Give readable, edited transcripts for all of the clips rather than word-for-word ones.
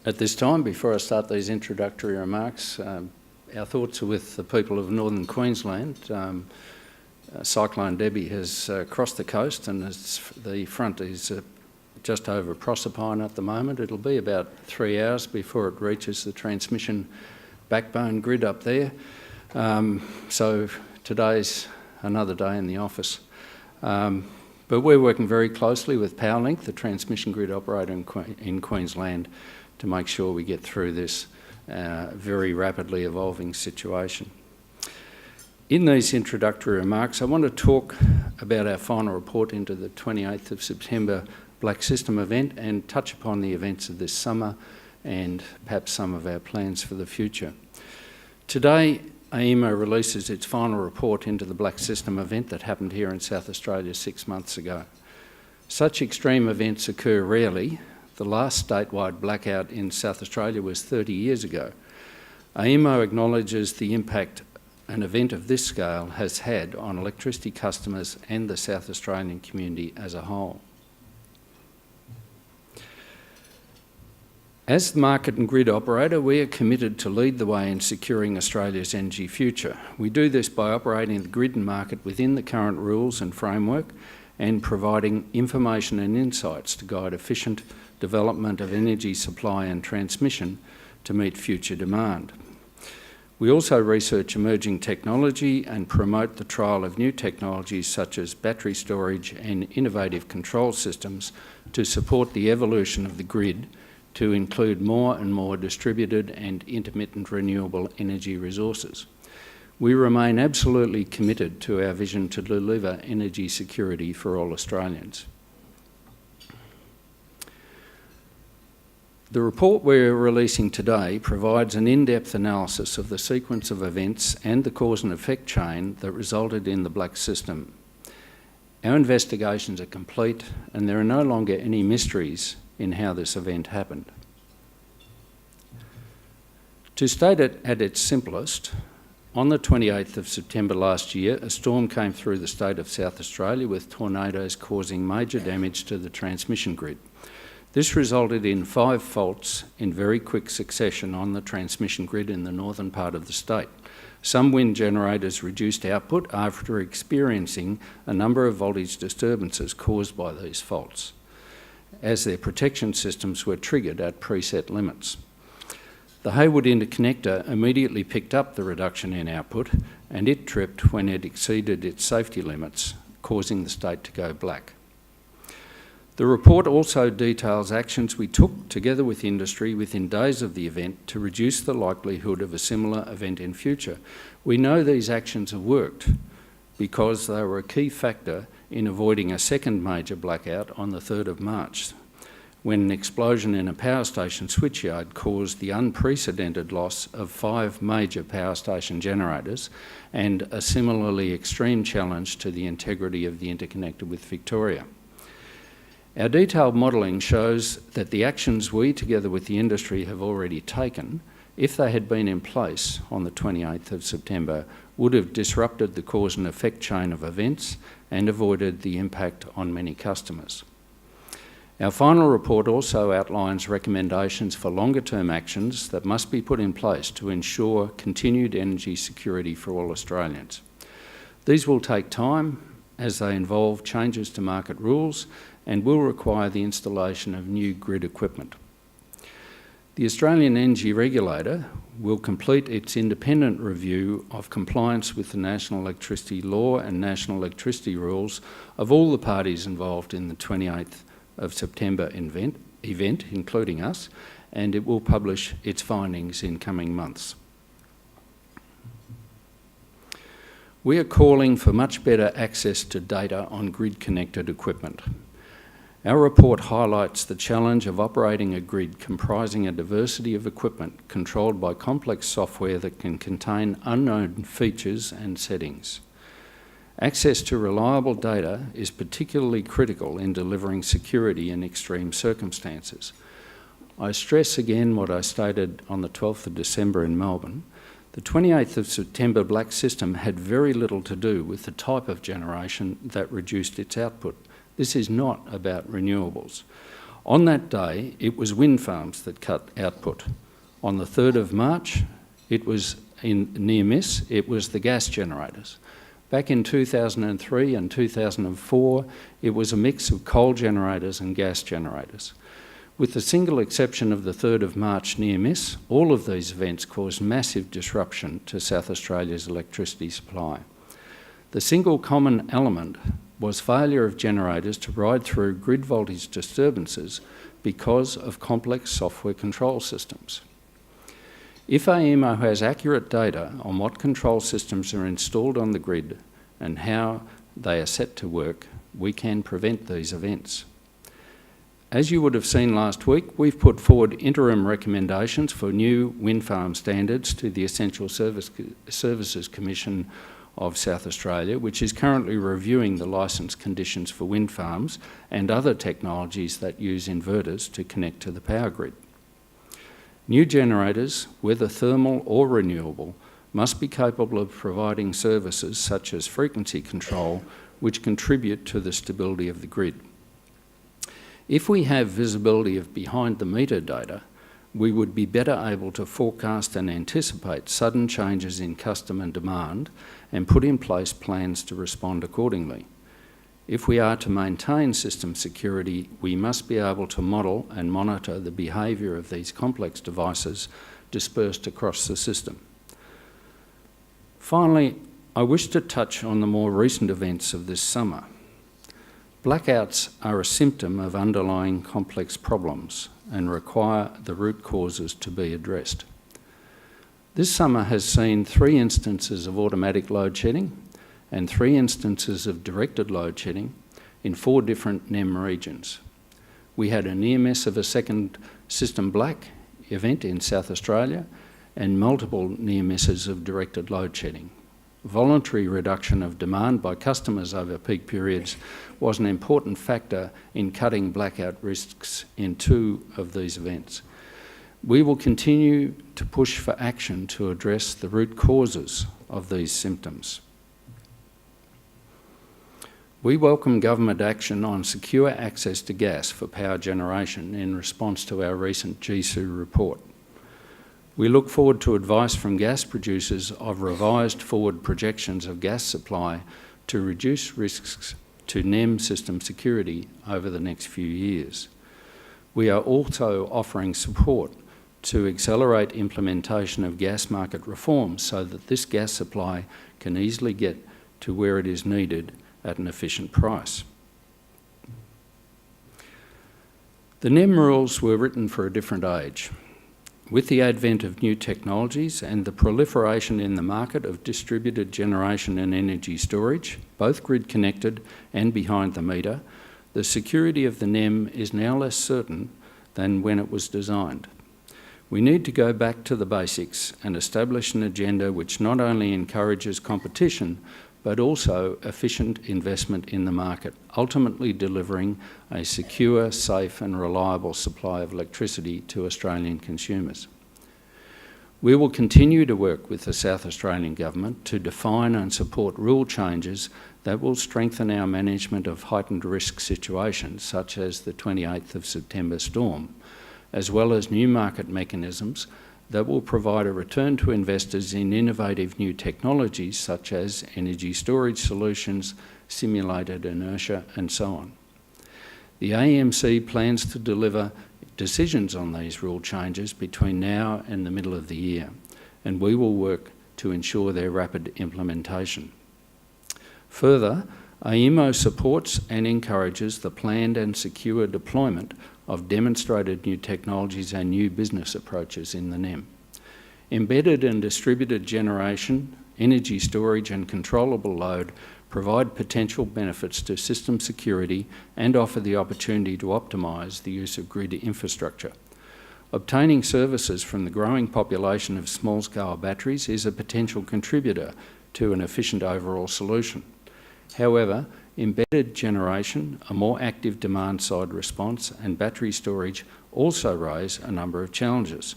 At this time, before I start these introductory remarks, our thoughts are with the people of northern Queensland. Cyclone Debbie has crossed the coast, and the front is just over Proserpine at the moment. It'll be about 3 hours before it reaches the transmission backbone grid up there. So today's another day in the office. But we're working very closely with Powerlink, the transmission grid operator in Queensland, to make sure we get through this very rapidly evolving situation. In these introductory remarks, I want to talk about our final report into the 28th of September Black System event and touch upon the events of this summer and perhaps some of our plans for the future. Today, AEMO releases its final report into the Black System event that happened here in South Australia 6 months ago. Such extreme events occur rarely. The last statewide blackout in South Australia was 30 years ago. AEMO acknowledges the impact an event of this scale has had on electricity customers and the South Australian community as a whole. As the market and grid operator, we are committed to lead the way in securing Australia's energy future. We do this by operating the grid and market within the current rules and framework and providing information and insights to guide efficient development of energy supply and transmission to meet future demand. We also research emerging technology and promote the trial of new technologies such as battery storage and innovative control systems to support the evolution of the grid to include more and more distributed and intermittent renewable energy resources. We remain absolutely committed to our vision to deliver energy security for all Australians. The report we're releasing today provides an in-depth analysis of the sequence of events and the cause and effect chain that resulted in the Black System. Our investigations are complete and there are no longer any mysteries in how this event happened. To state it at its simplest, on the 28th of September last year, a storm came through the state of South Australia with tornadoes causing major damage to the transmission grid. This resulted in 5 faults in very quick succession on the transmission grid in the northern part of the state. Some wind generators reduced output after experiencing a number of voltage disturbances caused by these faults, as their protection systems were triggered at preset limits. The Haywood interconnector immediately picked up the reduction in output and it tripped when it exceeded its safety limits, causing the state to go black. The report also details actions we took together with industry within days of the event to reduce the likelihood of a similar event in future. We know these actions have worked because they were a key factor in avoiding a second major blackout on the 3rd of March, when an explosion in a power station switchyard caused the unprecedented loss of 5 major power station generators and a similarly extreme challenge to the integrity of the interconnector with Victoria. Our detailed modelling shows that the actions we, together with the industry, have already taken, if they had been in place on the 28th of September, would have disrupted the cause and effect chain of events and avoided the impact on many customers. Our final report also outlines recommendations for longer-term actions that must be put in place to ensure continued energy security for all Australians. These will take time as they involve changes to market rules and will require the installation of new grid equipment. The Australian Energy Regulator will complete its independent review of compliance with the National Electricity Law and National Electricity Rules of all the parties involved in the 28th of September event, including us, and it will publish its findings in coming months. We are calling for much better access to data on grid-connected equipment. Our report highlights the challenge of operating a grid comprising a diversity of equipment controlled by complex software that can contain unknown features and settings. Access to reliable data is particularly critical in delivering security in extreme circumstances. I stress again what I stated on the 12th of December in Melbourne. The 28th of September Black System had very little to do with the type of generation that reduced its output. This is not about renewables. On that day, it was wind farms that cut output. On the 3rd of March, it was near miss, it was the gas generators. Back in 2003 and 2004, it was a mix of coal generators and gas generators. With the single exception of the 3rd of March near miss, all of these events caused massive disruption to South Australia's electricity supply. The single common element was failure of generators to ride through grid voltage disturbances because of complex software control systems. If AEMO has accurate data on what control systems are installed on the grid and how they are set to work, we can prevent these events. As you would have seen last week, we've put forward interim recommendations for new wind farm standards to the Essential Services Commission of South Australia, which is currently reviewing the licence conditions for wind farms and other technologies that use inverters to connect to the power grid. New generators, whether thermal or renewable, must be capable of providing services such as frequency control, which contribute to the stability of the grid. If we have visibility of behind-the-meter data, we would be better able to forecast and anticipate sudden changes in customer demand and put in place plans to respond accordingly. If we are to maintain system security, we must be able to model and monitor the behaviour of these complex devices dispersed across the system. Finally, I wish to touch on the more recent events of this summer. Blackouts are a symptom of underlying complex problems and require the root causes to be addressed. This summer has seen 3 instances of automatic load shedding and 3 instances of directed load shedding in 4 different NEM regions. We had a near miss of a second system black event in South Australia and multiple near misses of directed load shedding. Voluntary reduction of demand by customers over peak periods was an important factor in cutting blackout risks in 2 of these events. We will continue to push for action to address the root causes of these symptoms. We welcome government action on secure access to gas for power generation in response to our recent GSU report. We look forward to advice from gas producers of revised forward projections of gas supply to reduce risks to NEM system security over the next few years. We are also offering support to accelerate implementation of gas market reforms so that this gas supply can easily get to where it is needed at an efficient price. The NEM rules were written for a different age. With the advent of new technologies and the proliferation in the market of distributed generation and energy storage, both grid-connected and behind the meter, the security of the NEM is now less certain than when it was designed. We need to go back to the basics and establish an agenda which not only encourages competition, but also efficient investment in the market, ultimately delivering a secure, safe and reliable supply of electricity to Australian consumers. We will continue to work with the South Australian Government to define and support rule changes that will strengthen our management of heightened risk situations, such as the 28th of September storm, as well as new market mechanisms that will provide a return to investors in innovative new technologies such as energy storage solutions, simulated inertia and so on. The AEMC plans to deliver decisions on these rule changes between now and the middle of the year, and we will work to ensure their rapid implementation. Further, AEMO supports and encourages the planned and secure deployment of demonstrated new technologies and new business approaches in the NEM. Embedded and distributed generation, energy storage and controllable load provide potential benefits to system security and offer the opportunity to optimise the use of grid infrastructure. Obtaining services from the growing population of small-scale batteries is a potential contributor to an efficient overall solution. However, embedded generation, a more active demand-side response and battery storage also raise a number of challenges.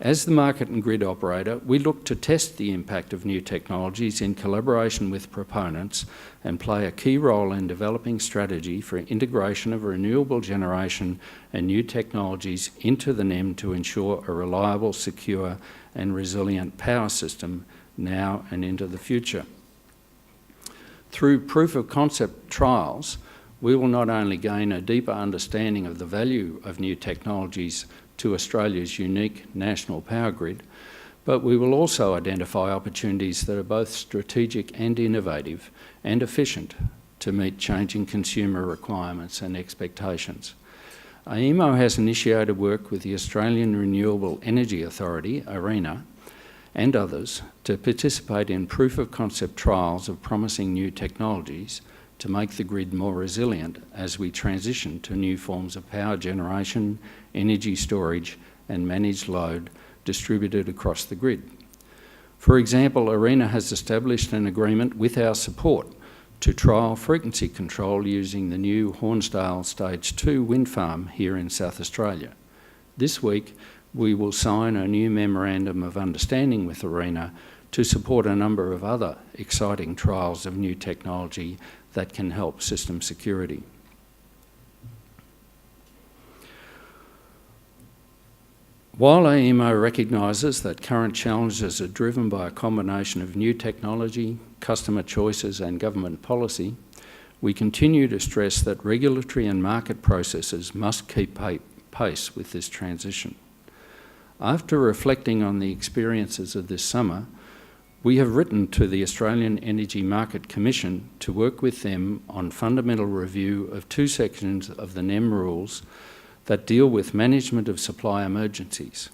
As the market and grid operator, we look to test the impact of new technologies in collaboration with proponents and play a key role in developing strategy for integration of renewable generation and new technologies into the NEM to ensure a reliable, secure and resilient power system now and into the future. Through proof of concept trials, we will not only gain a deeper understanding of the value of new technologies to Australia's unique national power grid, but we will also identify opportunities that are both strategic and innovative and efficient to meet changing consumer requirements and expectations. AEMO has initiated work with the Australian Renewable Energy Authority, ARENA, and others to participate in proof of concept trials of promising new technologies to make the grid more resilient as we transition to new forms of power generation, energy storage and managed load distributed across the grid. For example, ARENA has established an agreement with our support to trial frequency control using the new Hornsdale Stage 2 wind farm here in South Australia. This week, we will sign a new Memorandum of Understanding with ARENA to support a number of other exciting trials of new technology that can help system security. While AEMO recognises that current challenges are driven by a combination of new technology, customer choices and government policy, we continue to stress that regulatory and market processes must keep pace with this transition. After reflecting on the experiences of this summer, we have written to the Australian Energy Market Commission to work with them on fundamental review of two sections of the NEM rules that deal with management of supply emergencies,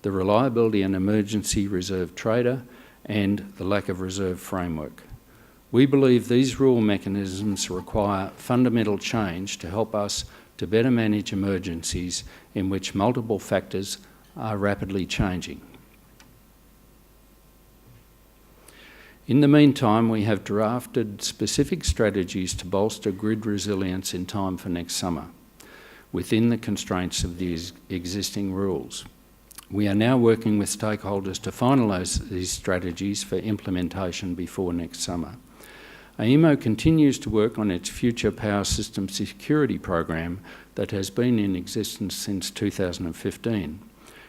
the reliability and emergency reserve trader and the lack of reserve framework. We believe these rule mechanisms require fundamental change to help us to better manage emergencies in which multiple factors are rapidly changing. In the meantime, we have drafted specific strategies to bolster grid resilience in time for next summer, within the constraints of these existing rules. We are now working with stakeholders to finalise these strategies for implementation before next summer. AEMO continues to work on its future power system security program that has been in existence since 2015,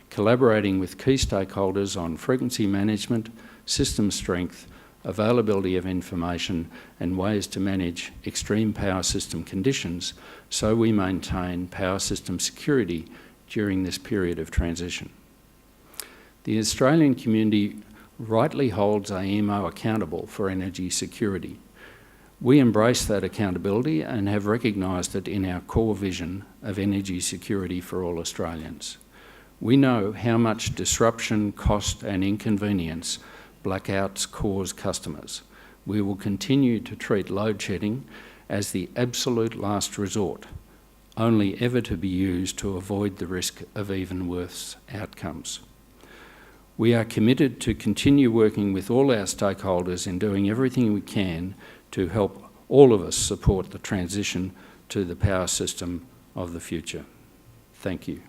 collaborating with key stakeholders on frequency management, system strength, availability of information and ways to manage extreme power system conditions so we maintain power system security during this period of transition. The Australian community rightly holds AEMO accountable for energy security. We embrace that accountability and have recognised it in our core vision of energy security for all Australians. We know how much disruption, cost and inconvenience blackouts cause customers. We will continue to treat load shedding as the absolute last resort, only ever to be used to avoid the risk of even worse outcomes. We are committed to continue working with all our stakeholders in doing everything we can to help all of us support the transition to the power system of the future. Thank you.